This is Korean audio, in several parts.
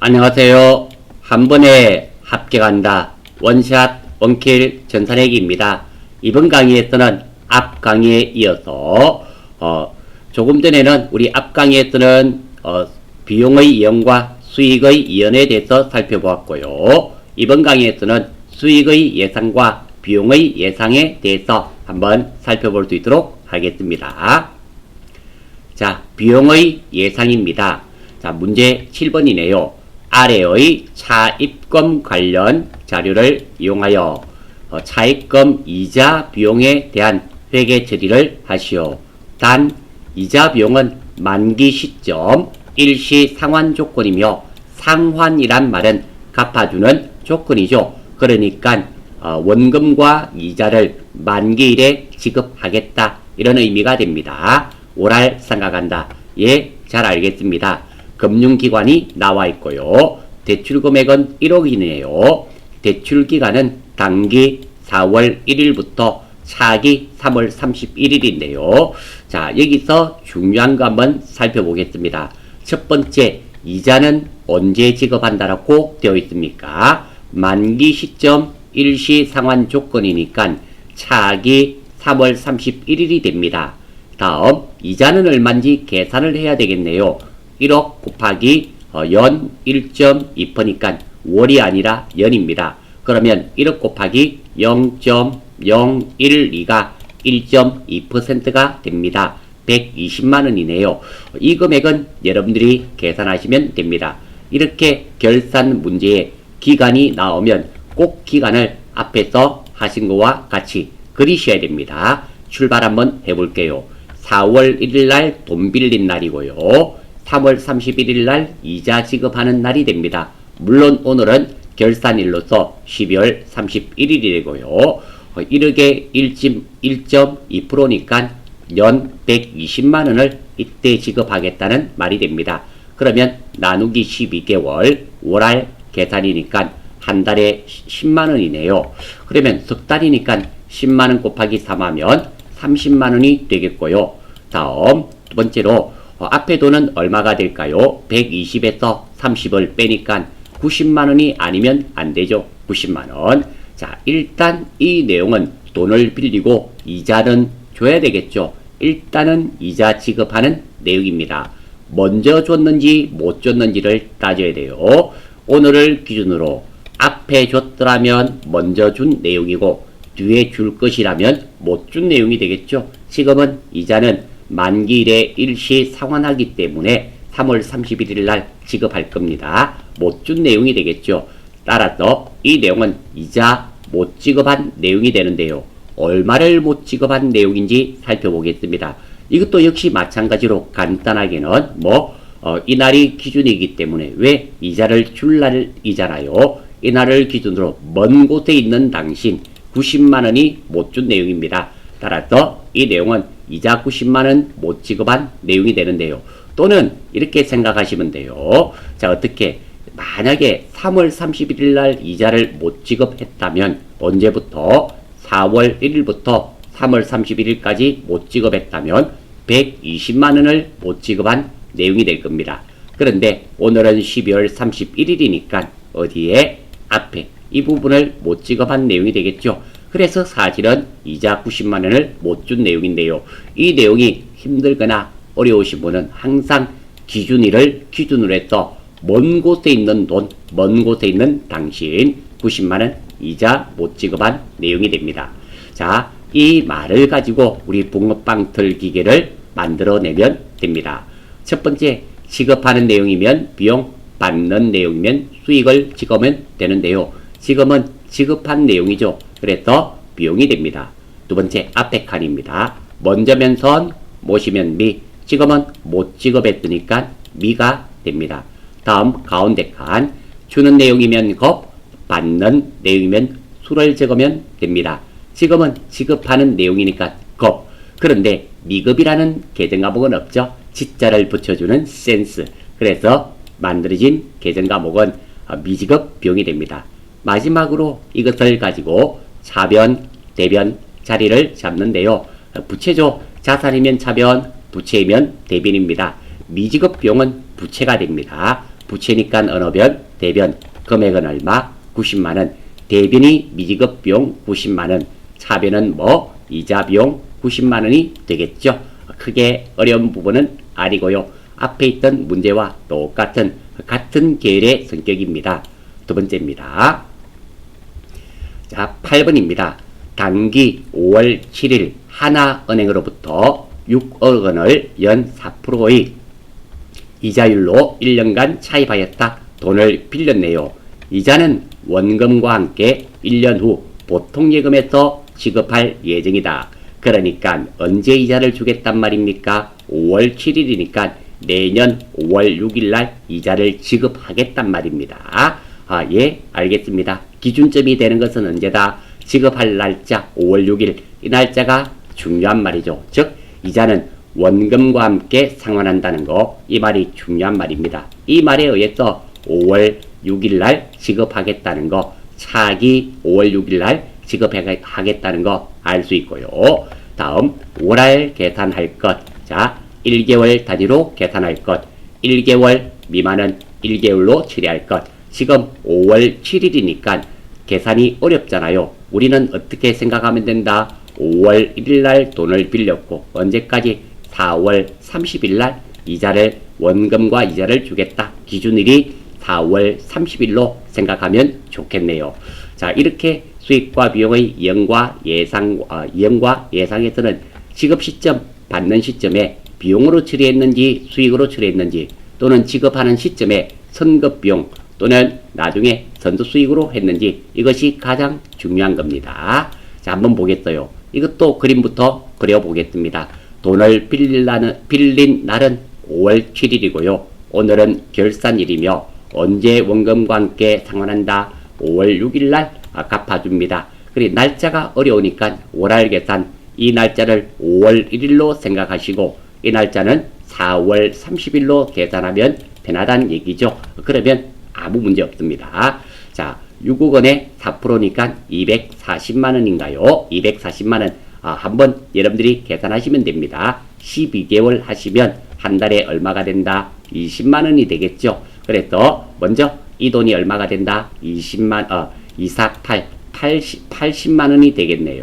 안녕하세요. 한 번에 합격한다. 원샷 원킬 전산회기입니다. 이번 강의에서는 앞 강의에 이어서 조금 전에는 우리 앞 강의에서는 비용의 이연과 수익의 이연에 대해서 살펴보았고요. 이번 강의에서는 수익의 예상과 비용의 예상에 대해서 한번 살펴볼 수 있도록 하겠습니다. 자, 비용의 예상입니다. 자, 문제 7번이네요. 아래의 차입금 관련 자료를 이용하여 차입금 이자 비용에 대한 회계 처리를 하시오. 단, 이자 비용은 만기 시점 일시 상환 조건이며 상환이란 말은 갚아주는 조건이죠. 그러니까 원금과 이자를 만기일에 지급하겠다 이런 의미가 됩니다. 오랄 생각한다. 예, 잘 알겠습니다. 금융기관이 나와 있고요. 대출 금액은 1억이네요. 대출 기간은 단기 4월 1일부터 차기 3월 31일인데요. 자, 여기서 중요한 거 한번 살펴보겠습니다. 첫 번째, 이자는 언제 지급한다라고 되어 있습니까? 만기 시점 일시 상환 조건이니까 차기 3월 31일이 됩니다. 다음, 이자는 얼마인지 계산을 해야 되겠네요. 1억 곱하기 연 1.2%니까 월이 아니라 연입니다. 그러면 1억 곱하기 0.0112가 1.2%가 됩니다. 120만원이네요. 이 금액은 여러분들이 계산하시면 됩니다. 이렇게 결산 문제에 기간이 나오면 꼭 기간을 앞에서 하신 거와 같이 그리셔야 됩니다. 출발 한번 해볼게요. 4월 1일날 돈 빌린 날이고요. 3월 31일 날 이자 지급하는 날이 됩니다. 물론 오늘은 결산일로서 12월 31일이고요. 1억에 1.2%니까 연 120만원을 이때 지급하겠다는 말이 됩니다. 그러면 나누기 12개월 월할 계산이니까 한 달에 10만원이네요. 그러면 석 달이니까 10만원 곱하기 3하면 30만원이 되겠고요. 다음 두 번째로 앞에 돈은 얼마가 될까요? 120에서 30을 빼니까 90만원이 아니면 안되죠. 90만원. 자, 일단 이 내용은 돈을 빌리고 이자는 줘야 되겠죠. 일단은 이자 지급하는 내용입니다. 먼저 줬는지 못 줬는지를 따져야 돼요. 오늘을 기준으로 앞에 줬더라면 먼저 준 내용이고 뒤에 줄 것이라면 못 준 내용이 되겠죠. 지금은 이자는 만기일에 일시 상환하기 때문에 3월 31일 날 지급할 겁니다. 못 준 내용이 되겠죠. 따라서 이 내용은 이자 못 지급한 내용이 되는데요. 얼마를 못 지급한 내용인지 살펴보겠습니다. 이것도 역시 마찬가지로 간단하게는 이날이 기준이기 때문에 왜 이자를 줄 날이잖아요. 이날을 기준으로 먼 곳에 있는 당신 90만원이 못 준 내용입니다. 따라서 이 내용은 이자 90만원 못 지급한 내용이 되는데요. 또는 이렇게 생각하시면 돼요. 자, 어떻게 만약에 3월 31일 날 이자를 못 지급했다면 언제부터 4월 1일부터 3월 31일까지 못 지급했다면 120만원을 못 지급한 내용이 될 겁니다. 그런데 오늘은 12월 31일이니까 어디에 앞에 이 부분을 못 지급한 내용이 되겠죠. 그래서 사실은 이자 90만원을 못 준 내용인데요. 이 내용이 힘들거나 어려우신 분은 항상 기준일을 기준으로 해서 먼 곳에 있는 돈, 먼 곳에 있는 당신 90만원 이자 못 지급한 내용이 됩니다. 자, 이 말을 가지고 우리 붕어빵 털 기계를 만들어내면 됩니다. 첫 번째, 지급하는 내용이면 비용, 받는 내용이면 수익을 지급하면 되는데요. 지금은 지급한 내용이죠. 그래서 비용이 됩니다. 두 번째, 앞에 칸입니다. 먼저면 선, 못이면 미. 지금은 못 지급했으니까 미가 됩니다. 다음 가운데 칸, 주는 내용이면 급, 받는 내용이면 수를 적으면 됩니다. 지금은 지급하는 내용이니까 급. 그런데 미급이라는 계정 과목은 없죠. 지자를 붙여주는 센스. 그래서 만들어진 계정 과목은 미지급 비용이 됩니다. 마지막으로 이것을 가지고 차변, 대변 자리를 잡는데요. 부채죠. 자산이면 차변, 부채이면 대변입니다. 미지급 비용은 부채가 됩니다. 부채니까 언어변, 대변, 금액은 얼마? 90만 원. 대변이 미지급 비용 90만 원. 차변은 뭐? 이자 비용 90만 원이 되겠죠. 크게 어려운 부분은 아니고요. 앞에 있던 문제와 같은 계열의 성격입니다. 두 번째입니다. 자, 8번입니다. 당기 5월 7일 하나은행으로부터 6억 원을 연 4%의 이자율로 1년간 차입하였다. 돈을 빌렸네요. 이자는 원금과 함께 1년 후 보통예금에서 지급할 예정이다. 그러니까 언제 이자를 주겠단 말입니까? 5월 7일이니까 내년 5월 6일 날 이자를 지급하겠단 말입니다. 예, 알겠습니다. 기준점이 되는 것은 언제다? 지급할 날짜 5월 6일. 이 날짜가 중요한 말이죠. 즉, 이자는 원금과 함께 상환한다는 거, 이 말이 중요한 말입니다. 이 말에 의해서 5월 6일 날 지급하겠다는 거, 차기 5월 6일 날 지급하겠다는 거 알 수 있고요. 다음, 월할 계산할 것. 자, 1개월 단위로 계산할 것. 1개월 미만은 1개월로 처리할 것. 지금 5월 7일이니까 계산이 어렵잖아요. 우리는 어떻게 생각하면 된다? 5월 1일 날 돈을 빌렸고 언제까지? 4월 30일 날 이자를 원금과 이자를 주겠다. 기준일이 4월 30일로 생각하면 좋겠네요. 자, 이렇게 수익과 비용의 이행과 예상에서는 지급 시점, 받는 시점에 비용으로 처리했는지 수익으로 처리했는지 또는 지급하는 시점에 선급 비용 또는 나중에 선도 수익으로 했는지 이것이 가장 중요한 겁니다. 자, 한번 보겠어요. 이것도 그림부터 그려보겠습니다. 돈을 빌린 날은 5월 7일이고요. 오늘은 결산일이며 언제 원금과 함께 상환한다? 5월 6일 날 갚아줍니다. 그리고 날짜가 어려우니까 월할 계산 이 날짜를 5월 1일로 생각하시고 이 날짜는 4월 30일로 계산하면 편하다는 얘기죠. 그러면 아무 문제 없습니다. 자, 6억 원에 4%니까 240만 원인가요? 240만 원. 한번 여러분들이 계산하시면 됩니다. 12개월 하시면 한 달에 얼마가 된다? 20만 원이 되겠죠. 그래서 먼저 이 돈이 얼마가 된다? 80만 원이 되겠네요.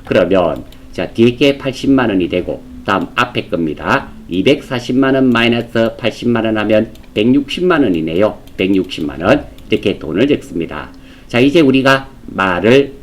그러면 자, 뒤에 게 80만 원이 되고 다음 앞에 겁니다. 240만 원 마이너스 80만 원 하면 160만 원이네요. 160만 원. 이렇게 돈을 적습니다. 자, 이제 우리가 말을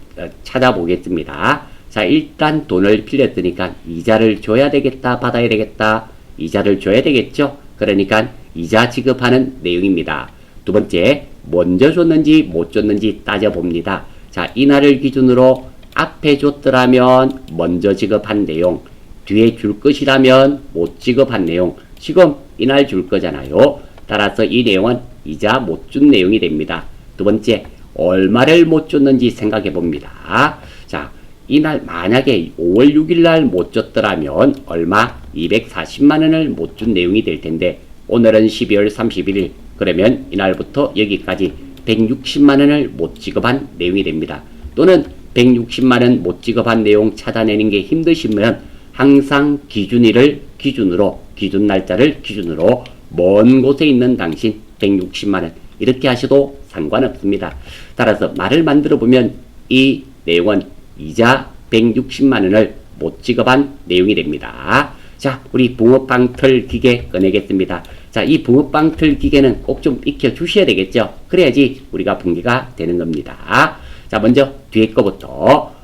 찾아보겠습니다. 자, 일단 돈을 빌렸으니까 이자를 줘야 되겠다, 받아야 되겠다. 이자를 줘야 되겠죠. 그러니까 이자 지급하는 내용입니다. 두 번째, 먼저 줬는지 못 줬는지 따져봅니다. 자, 이날을 기준으로 앞에 줬더라면 먼저 지급한 내용, 뒤에 줄 것이라면 못 지급한 내용, 지금 이날 줄 거잖아요. 따라서 이 내용은 이자 못 준 내용이 됩니다. 두 번째, 얼마를 못 줬는지 생각해 봅니다. 자, 이날 만약에 5월 6일 날 못 줬더라면 얼마? 240만 원을 못 준 내용이 될 텐데 오늘은 12월 31일 그러면 이날부터 여기까지 160만 원을 못 지급한 내용이 됩니다. 또는 160만 원 못 지급한 내용 찾아내는 게 힘드시면 항상 기준일을 기준으로 기준 날짜를 기준으로 먼 곳에 있는 당신 160만 원 이렇게 하셔도 상관없습니다. 따라서 말을 만들어 보면 이 내용은 이자 160만 원을 못 지급한 내용이 됩니다. 자, 우리 붕어빵 털 기계 꺼내겠습니다. 자, 이 붕어빵 털 기계는 꼭 좀 익혀 주셔야 되겠죠. 그래야지 우리가 분기가 되는 겁니다. 자, 먼저 뒤에 거부터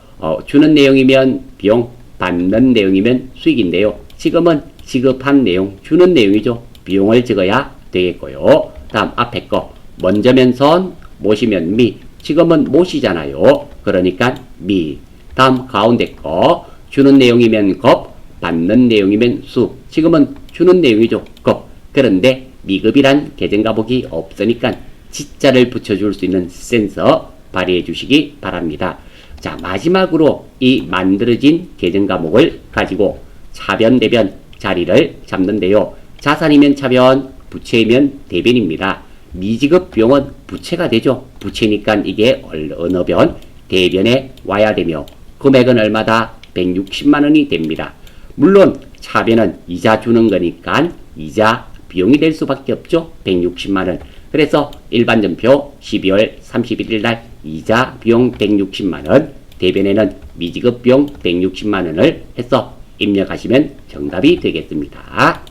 주는 내용이면 비용, 받는 내용이면 수익인데요. 지금은 지급한 내용, 주는 내용이죠. 비용을 적어야 되겠고요. 다음 앞에 거 먼저면 선, 모시면 미. 지금은 모시잖아요. 그러니까 미. 다음 가운데 거 주는 내용이면 급, 받는 내용이면 수. 지금은 주는 내용이죠. 급. 그런데 미급이란 계정과목이 없으니까 지자를 붙여줄 수 있는 센서 발휘해 주시기 바랍니다. 자, 마지막으로 이 만들어진 계정과목을 가지고 차변, 대변 자리를 잡는데요. 자산이면 차변, 부채이면 대변입니다. 미지급 비용은 부채가 되죠. 부채니까 이게 어느 변? 대변에 와야 되며 금액은 얼마다? 160만 원이 됩니다. 물론 차변은 이자 주는 거니까 이자 비용이 될 수밖에 없죠. 160만원. 그래서 일반전표 12월 31일 날 이자 비용 160만원, 대변에는 미지급 비용 160만원을 해서 입력하시면 정답이 되겠습니다.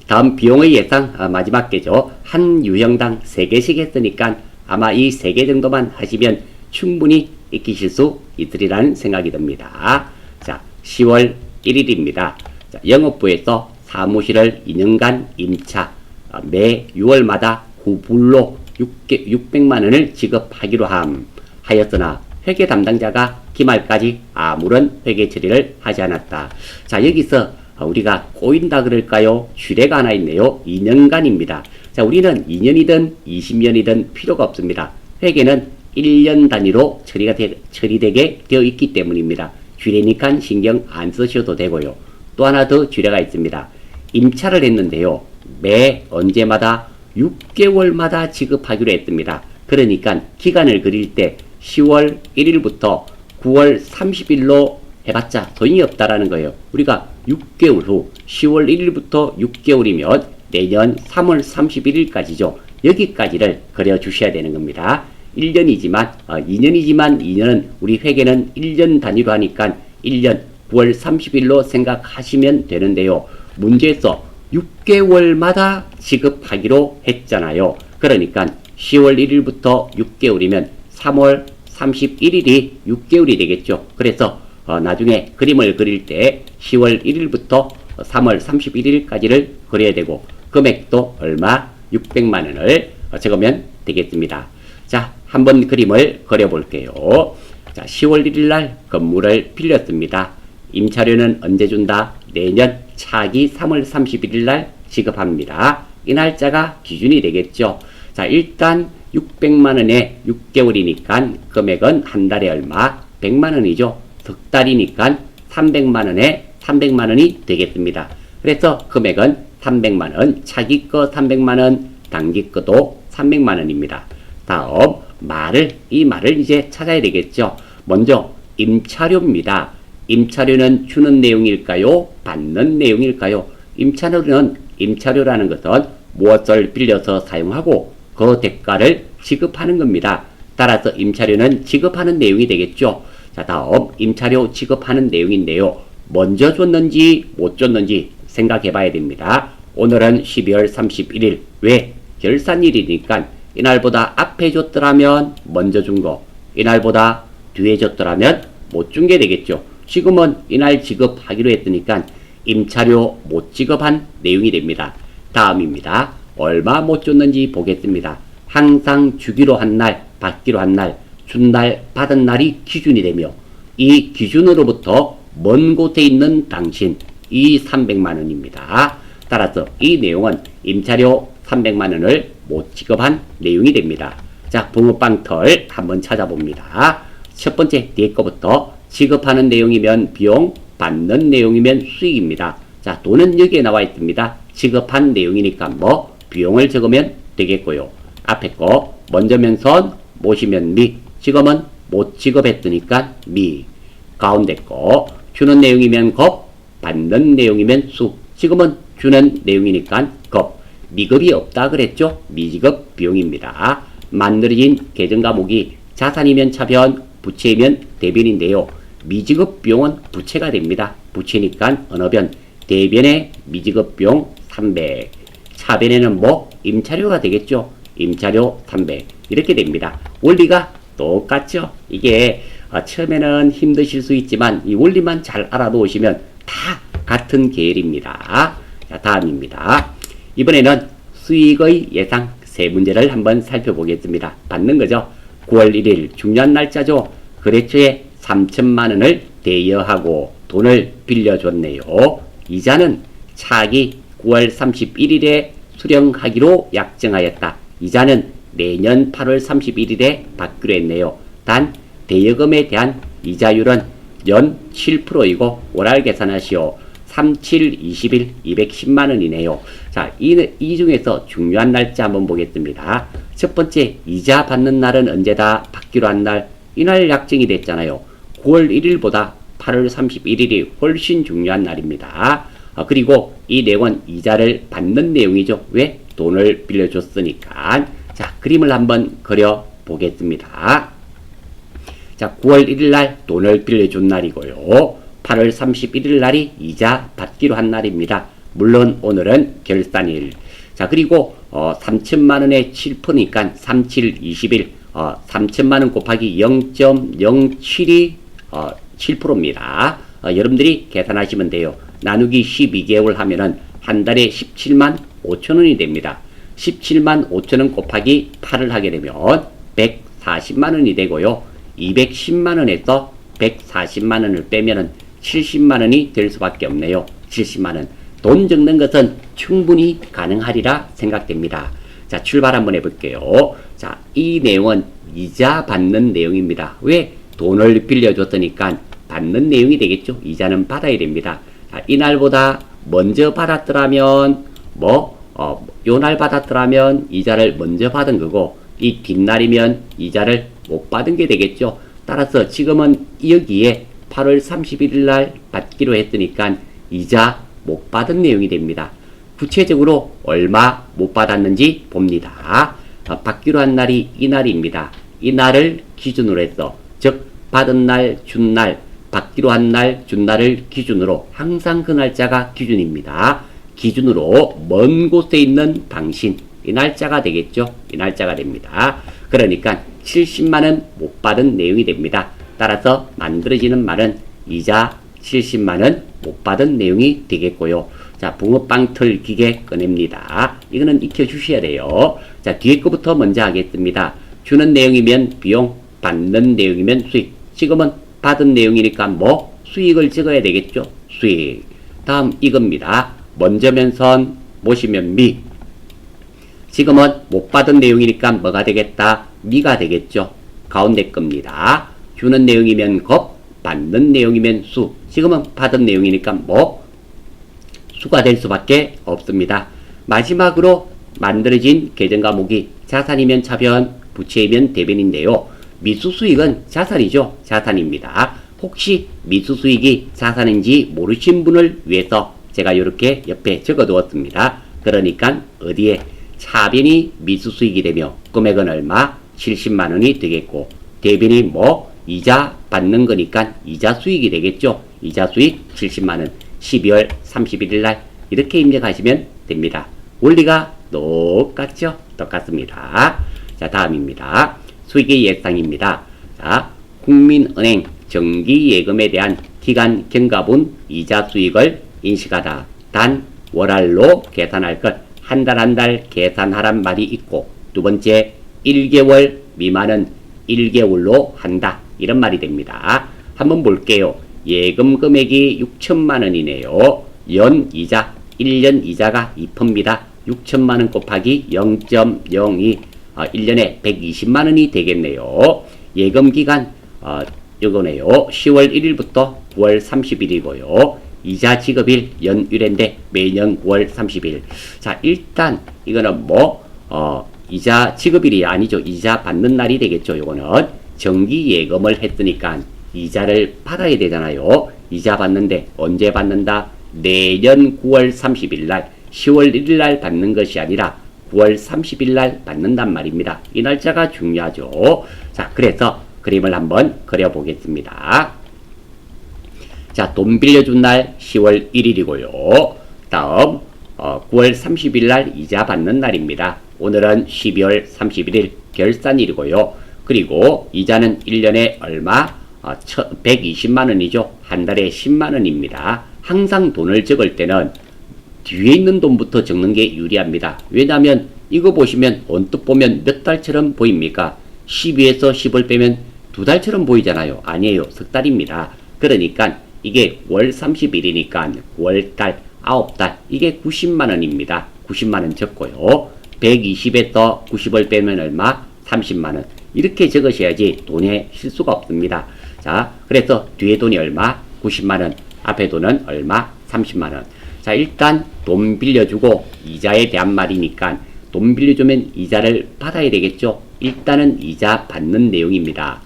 다음 비용의 예상 마지막 개죠. 한 유형당 3개씩 했으니까 아마 이 3개 정도만 하시면 충분히 익히실 수 있으리라는 생각이 듭니다. 자, 10월 1일입니다. 자, 영업부에서 사무실을 2년간 임차, 매 6월마다 후불로 600만원을 지급하기로 하였으나 회계 담당자가 기말까지 아무런 회계 처리를 하지 않았다. 자, 여기서 우리가 꼬인다 그럴까요? 슈레가 하나 있네요. 2년간입니다. 자, 우리는 2년이든 20년이든 필요가 없습니다. 회계는 1년 단위로 처리되게 되어 있기 때문입니다. 슈레니까 신경 안 쓰셔도 되고요. 또 하나 더 슈레가 있습니다. 임차를 했는데요. 매 언제마다 6개월마다 지급하기로 했습니다. 그러니까 기간을 그릴 때 10월 1일부터 9월 30일로 해봤자 소용이 없다라는 거예요. 우리가 6개월 후 10월 1일부터 6개월이면 내년 3월 31일까지죠. 여기까지를 그려주셔야 되는 겁니다. 1년이지만 2년은 우리 회계는 1년 단위로 하니까 1년 9월 30일로 생각하시면 되는데요. 문제에서 6개월마다 지급하기로 했잖아요. 그러니까 10월 1일부터 6개월이면 3월 31일이 6개월이 되겠죠. 그래서 나중에 그림을 그릴 때 10월 1일부터 3월 31일까지를 그려야 되고 금액도 얼마? 600만원을 적으면 되겠습니다. 자, 한번 그림을 그려볼게요. 자, 10월 1일날 건물을 빌렸습니다. 임차료는 언제 준다? 내년 차기 3월 31일날 지급합니다. 이 날짜가 기준이 되겠죠. 자, 일단 600만원에 6개월이니까 금액은 한 달에 얼마? 100만원이죠. 석 달이니까 300만원에 300만원이 되겠습니다. 그래서 금액은 300만원, 차기 거 300만원, 단기 거도 300만원입니다. 다음 이 말을 이제 찾아야 되겠죠. 먼저 임차료입니다. 임차료는 주는 내용일까요? 받는 내용일까요? 임차료라는 것은 무엇을 빌려서 사용하고 그 대가를 지급하는 겁니다. 따라서 임차료는 지급하는 내용이 되겠죠. 자, 다음 임차료 지급하는 내용인데요. 먼저 줬는지 못 줬는지 생각해 봐야 됩니다. 오늘은 12월 31일. 왜? 결산일이니까 이날보다 앞에 줬더라면 먼저 준 거, 이날보다 뒤에 줬더라면 못 준 게 되겠죠. 지금은 이날 지급하기로 했으니까 임차료 못 지급한 내용이 됩니다. 다음입니다. 얼마 못 줬는지 보겠습니다. 항상 주기로 한 날, 받기로 한 날, 준 날, 받은 날이 기준이 되며 이 기준으로부터 먼 곳에 있는 당신, 이 300만원입니다. 따라서 이 내용은 임차료 300만원을 못 지급한 내용이 됩니다. 자, 붕어빵털 한번 찾아봅니다. 첫 번째 뒤에 거부터 지급하는 내용이면 비용, 받는 내용이면 수익입니다. 자, 돈은 여기에 나와 있습니다. 지급한 내용이니까 비용을 적으면 되겠고요. 앞에 거 먼저면 선, 못이면 미, 지금은 못 지급했으니까 미. 가운데 거 주는 내용이면 겁, 받는 내용이면 수, 지금은 주는 내용이니까 겁. 미급이 없다 그랬죠? 미지급 비용입니다. 만들어진 계정 과목이 자산이면 차변, 부채이면 대변인데요. 미지급 비용은 부채가 됩니다. 부채니까 어느 변, 대변의 미지급 비용 300, 차변에는 임차료가 되겠죠. 임차료 300 이렇게 됩니다. 원리가 똑같죠. 이게 처음에는 힘드실 수 있지만 이 원리만 잘 알아놓으시면 다 같은 계열입니다. 자, 다음입니다. 이번에는 수익의 예상 세 문제를 한번 살펴보겠습니다. 받는 거죠. 9월 1일 중요한 날짜죠. 거래처에 3천만원을 대여하고 돈을 빌려줬네요. 이자는 차기 9월 31일에 수령하기로 약정하였다. 이자는 내년 8월 31일에 받기로 했네요. 단 대여금에 대한 이자율은 연 7%이고 월할 계산하시오. 3, 7, 20일 210만원이네요. 자, 이 중에서 중요한 날짜 한번 보겠습니다. 첫 번째, 이자 받는 날은 언제다? 받기로 한 날. 이날 약정이 됐잖아요. 9월 1일보다 8월 31일이 훨씬 중요한 날입니다. 그리고 이 내용은 이자를 받는 내용이죠. 왜? 돈을 빌려줬으니까. 자, 그림을 한번 그려 보겠습니다. 자, 9월 1일 날 돈을 빌려준 날이고요. 8월 31일 날이 이자 받기로 한 날입니다. 물론 오늘은 결산일. 자, 그리고 3천만 원에 7%니까 37, 21, 3천만 원 곱하기 0.07이 7%입니다. 여러분들이 계산하시면 돼요. 나누기 12개월 하면은 한 달에 17만 5천 원이 됩니다. 17만 5천 원 곱하기 8을 하게 되면 140만 원이 되고요. 210만 원에서 140만 원을 빼면은 70만 원이 될 수밖에 없네요. 70만 원. 돈 적는 것은 충분히 가능하리라 생각됩니다. 자, 출발 한번 해볼게요. 자, 이 내용은 이자 받는 내용입니다. 왜? 돈을 빌려줬으니까 받는 내용이 되겠죠. 이자는 받아야 됩니다. 자, 이날보다 먼저 받았더라면 요 날 받았더라면 이자를 먼저 받은 거고, 이 뒷날이면 이자를 못 받은 게 되겠죠. 따라서 지금은 여기에 8월 31일 날 받기로 했으니까 이자 못 받은 내용이 됩니다. 구체적으로 얼마 못 받았는지 봅니다. 받기로 한 날이 이 날입니다. 이 날을 기준으로 해서, 즉 받은 날, 준 날, 받기로 한 날, 준 날을 기준으로 항상 그 날짜가 기준입니다. 기준으로 먼 곳에 있는 당신, 이 날짜가 되겠죠. 이 날짜가 됩니다. 그러니까 70만원 못 받은 내용이 됩니다. 따라서 만들어지는 말은 이자 70만원 못 받은 내용이 되겠고요. 자, 붕어빵 털 기계 꺼냅니다. 이거는 익혀주셔야 돼요. 자, 뒤에 거부터 먼저 하겠습니다. 주는 내용이면 비용, 받는 내용이면 수익. 지금은 받은 내용이니까 수익을 적어야 되겠죠. 수익. 다음 이겁니다. 먼저면 선, 모시면 미. 지금은 못 받은 내용이니까 뭐가 되겠다? 미가 되겠죠. 가운데 겁니다. 주는 내용이면 겁, 받는 내용이면 수. 지금은 받은 내용이니까 수가 될 수밖에 없습니다. 마지막으로 만들어진 계정 과목이 자산이면 차변, 부채이면 대변인데요. 미수수익은 자산이죠. 자산입니다. 혹시 미수수익이 자산인지 모르신 분을 위해서 제가 이렇게 옆에 적어두었습니다. 그러니까 어디에 차변이 미수수익이 되며 금액은 얼마? 70만원이 되겠고, 대변이 이자 받는 거니까 이자 수익이 되겠죠. 이자 수익 70만원. 12월 31일 날 이렇게 입력하시면 됩니다. 원리가 똑같죠? 똑같습니다. 자, 다음입니다. 수익의 예상입니다. 자, 국민은행 정기예금에 대한 기간 경과분 이자 수익을 인식하다. 단 월할로 계산할 것. 한 달 한 달 계산하란 말이 있고, 두 번째 1개월 미만은 1개월로 한다. 이런 말이 됩니다. 한번 볼게요. 예금 금액이 6천만 원이네요. 연 이자, 1년 이자가 2%입니다. 6천만 원 곱하기 0.02, 1년에 120만 원이 되겠네요. 예금 기간, 요거네요. 10월 1일부터 9월 30일이고요. 이자 지급일 연휴인데 매년 9월 30일. 자, 일단 이거는 이자 지급일이 아니죠. 이자 받는 날이 되겠죠. 요거는 정기 예금을 했으니까 이자를 받아야 되잖아요. 이자 받는데 언제 받는다? 내년 9월 30일 날, 10월 1일 날 받는 것이 아니라 9월 30일 날 받는단 말입니다. 이 날짜가 중요하죠. 자, 그래서 그림을 한번 그려보겠습니다. 자, 돈 빌려준 날 10월 1일이고요. 다음 9월 30일 날 이자 받는 날입니다. 오늘은 12월 31일 결산일이고요. 그리고 이자는 1년에 얼마? 120만 원이죠. 한 달에 10만 원입니다. 항상 돈을 적을 때는 뒤에 있는 돈부터 적는 게 유리합니다. 왜냐하면 이거 보시면 언뜻 보면 몇 달처럼 보입니까? 12에서 10을 빼면 두 달처럼 보이잖아요. 아니에요. 석 달입니다. 그러니까 이게 월 30일이니까 월달 9달 이게 90만 원입니다. 90만 원 적고요. 120에서 90을 빼면 얼마? 30만 원. 이렇게 적으셔야지 돈에 실수가 없습니다. 자, 그래서 뒤에 돈이 얼마? 90만 원. 앞에 돈은 얼마? 30만 원. 자, 일단 돈 빌려주고 이자에 대한 말이니까 돈 빌려주면 이자를 받아야 되겠죠. 일단은 이자 받는 내용입니다.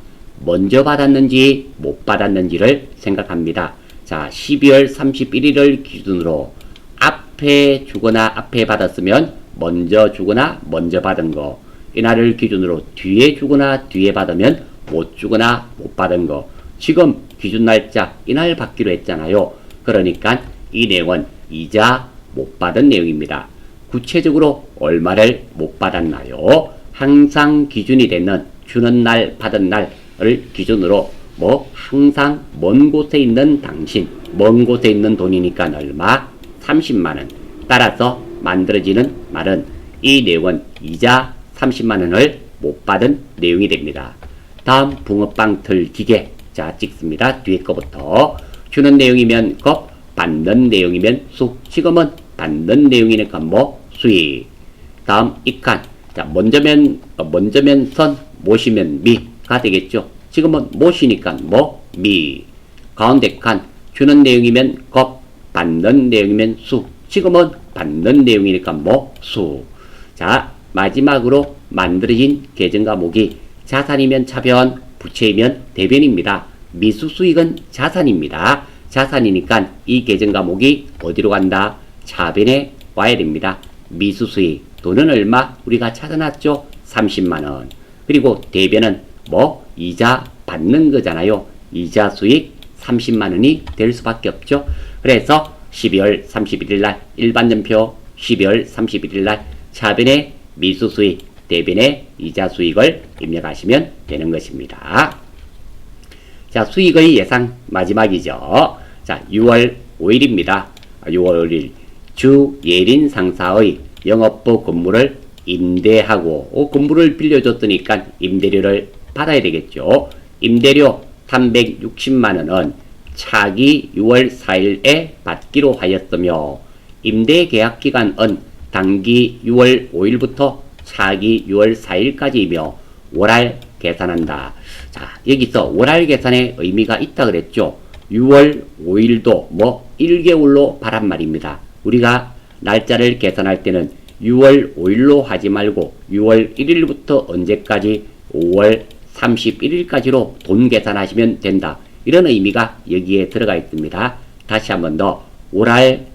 먼저 받았는지 못 받았는지를 생각합니다. 자, 12월 31일을 기준으로 앞에 주거나 앞에 받았으면 먼저 주거나 먼저 받은 거, 이날을 기준으로 뒤에 주거나 뒤에 받으면 못 주거나 못 받은 거, 지금 기준 날짜 이날 받기로 했잖아요. 그러니까 이 내용은 이자 못 받은 내용입니다. 구체적으로 얼마를 못 받았나요? 항상 기준이 되는 주는 날 받은 날을 기준으로 항상 먼 곳에 있는 당신, 먼 곳에 있는 돈이니까 얼마? 30만원. 따라서 만들어지는 말은 이 내용은 이자 30만원을 못 받은 내용이 됩니다. 다음 붕어빵 틀 기계. 자, 찍습니다. 뒤에 거부터. 주는 내용이면 겁, 받는 내용이면 수. 지금은 받는 내용이니까 수익. 다음 입칸. 자, 먼저면 선, 못이면 미가 되겠죠. 지금은 못이니까 미. 가운데 칸. 주는 내용이면 겁, 받는 내용이면 수. 지금은 받는 내용이니까 수. 자, 마지막으로 만들어진 계정 과목이 자산이면 차변, 부채이면 대변입니다. 미수수익은 자산입니다. 자산이니까 이 계정 과목이 어디로 간다? 차변에 와야 됩니다. 미수수익, 돈은 얼마? 우리가 찾아놨죠? 30만원. 그리고 대변은 이자 받는 거잖아요. 이자 수익 30만원이 될 수밖에 없죠. 그래서 12월 31일 날 일반전표, 12월 31일 날 차변에 미수수익, 대변에 이자 수익을 입력하시면 되는 것입니다. 자, 수익의 예상 마지막이죠. 자, 6월 5일입니다. 6월 5일 주 예린 상사의 영업부 건물을 임대하고 건물을 빌려줬으니까 임대료를 받아야 되겠죠. 임대료 360만원은 차기 6월 4일에 받기로 하였으며 임대계약기간은 단기 6월 5일부터 차기 6월 4일까지이며 월할 계산한다. 자, 여기서 월할 계산에 의미가 있다 그랬죠. 6월 5일도 1개월로 바란 말입니다. 우리가 날짜를 계산할 때는 6월 5일로 하지 말고 6월 1일부터 언제까지 5월 31일까지로 돈 계산하시면 된다. 이런 의미가 여기에 들어가 있습니다. 다시 한번 더 월할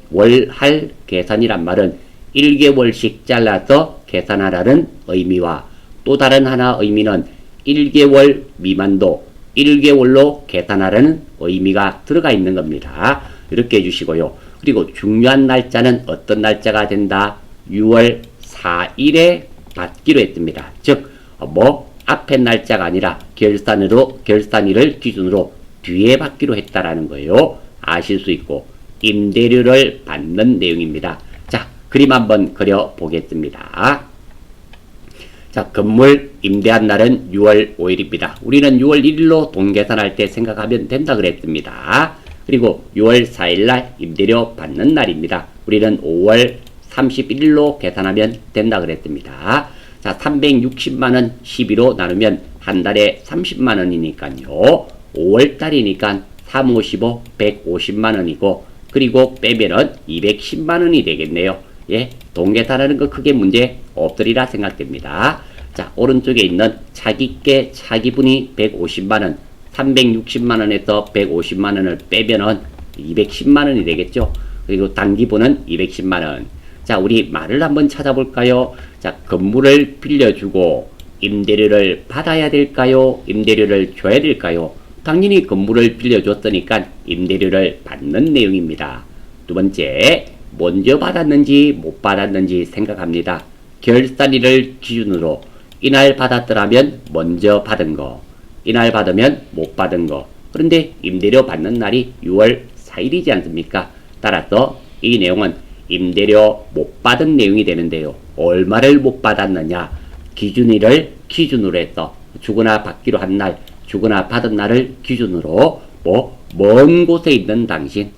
계산이란 말은 1개월씩 잘라서 계산하라는 의미와 또 다른 하나 의미는 1개월 미만도 1개월로 계산하라는 의미가 들어가 있는 겁니다. 이렇게 해주시고요. 그리고 중요한 날짜는 어떤 날짜가 된다? 6월 4일에 받기로 했습니다. 즉, 앞에 날짜가 아니라 결산일을 기준으로 뒤에 받기로 했다라는 거예요. 아실 수 있고, 임대료를 받는 내용입니다. 자, 그림 한번 그려보겠습니다. 자, 건물 임대한 날은 6월 5일입니다. 우리는 6월 1일로 돈 계산할 때 생각하면 된다 그랬습니다. 그리고 6월 4일 날 임대료 받는 날입니다. 우리는 5월 31일로 계산하면 된다 그랬습니다. 자, 360만원 12로 나누면 한 달에 30만원이니까요. 5월 달이니까 3, 55, 150만원이고, 그리고 빼면은 210만원이 되겠네요. 예, 돈 계산하는 거 크게 문제 없으리라 생각됩니다. 자, 오른쪽에 있는 차기께 차기분이 150만원, 360만원에서 150만원을 빼면은 210만원이 되겠죠. 그리고 단기분은 210만원. 자, 우리 말을 한번 찾아볼까요? 자, 건물을 빌려주고 임대료를 받아야 될까요? 임대료를 줘야 될까요? 당연히 건물을 빌려줬으니까 임대료를 받는 내용입니다. 두 번째, 먼저 받았는지 못 받았는지 생각합니다. 결산일을 기준으로 이날 받았더라면 먼저 받은 거, 이날 받으면 못 받은 거. 그런데 임대료 받는 날이 6월 4일이지 않습니까? 따라서 이 내용은 임대료 못 받은 내용이 되는데요. 얼마를 못 받았느냐? 기준일을 기준으로 해서 주거나 받기로 한 날, 주거나 받은 날을 기준으로 먼 곳에 있는 당신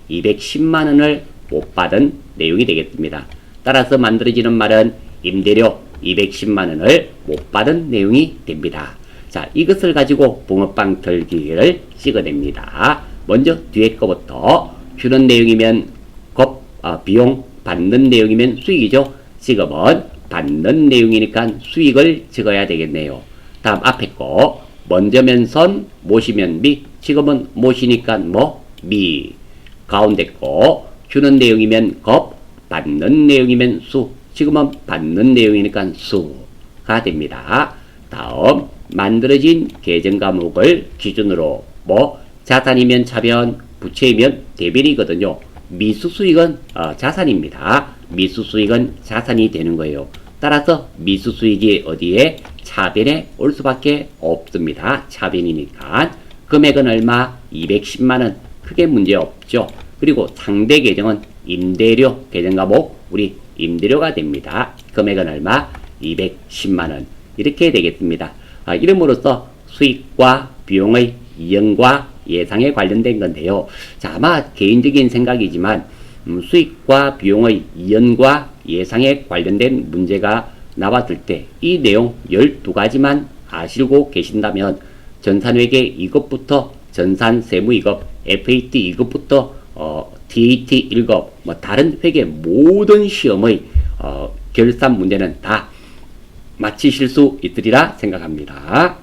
210만원을 못 받은 내용이 되겠습니다. 따라서 만들어지는 말은 임대료 210만원을 못 받은 내용이 됩니다. 자, 이것을 가지고 붕어빵 털기를 찍어냅니다. 먼저 뒤에 거부터 주는 내용이면 비용, 받는 내용이면 수익이죠. 지금은 받는 내용이니까 수익을 적어야 되겠네요. 다음 앞에 거 먼저면 선, 모시면 미. 지금은 모시니까 뭐? 미. 가운데 거. 주는 내용이면 겁, 받는 내용이면 수. 지금은 받는 내용이니까 수가 됩니다. 다음, 만들어진 계정 과목을 기준으로 뭐? 자산이면 차변, 부채이면 대변이거든요. 미수수익은 자산입니다. 미수수익은 자산이 되는 거예요. 따라서 미수수익이 어디에? 차변에 올 수밖에 없습니다. 차변이니까. 금액은 얼마? 210만원. 크게 문제 없죠. 그리고 상대 계정은 임대료 계정 과목, 우리 임대료가 됩니다. 금액은 얼마? 210만원. 이렇게 되겠습니다. 이름으로써 수익과 비용의 이연과 예상에 관련된 건데요. 자, 아마 개인적인 생각이지만 수익과 비용의 이연과 예상에 관련된 문제가 나왔을 때 이 내용 12가지만 아시고 계신다면 전산회계 이것부터 전산 세무 이것, FAT 이것부터 TAT 1급, 뭐 다른 회계 모든 시험의 결산 문제는 다 마치실 수 있으리라 생각합니다.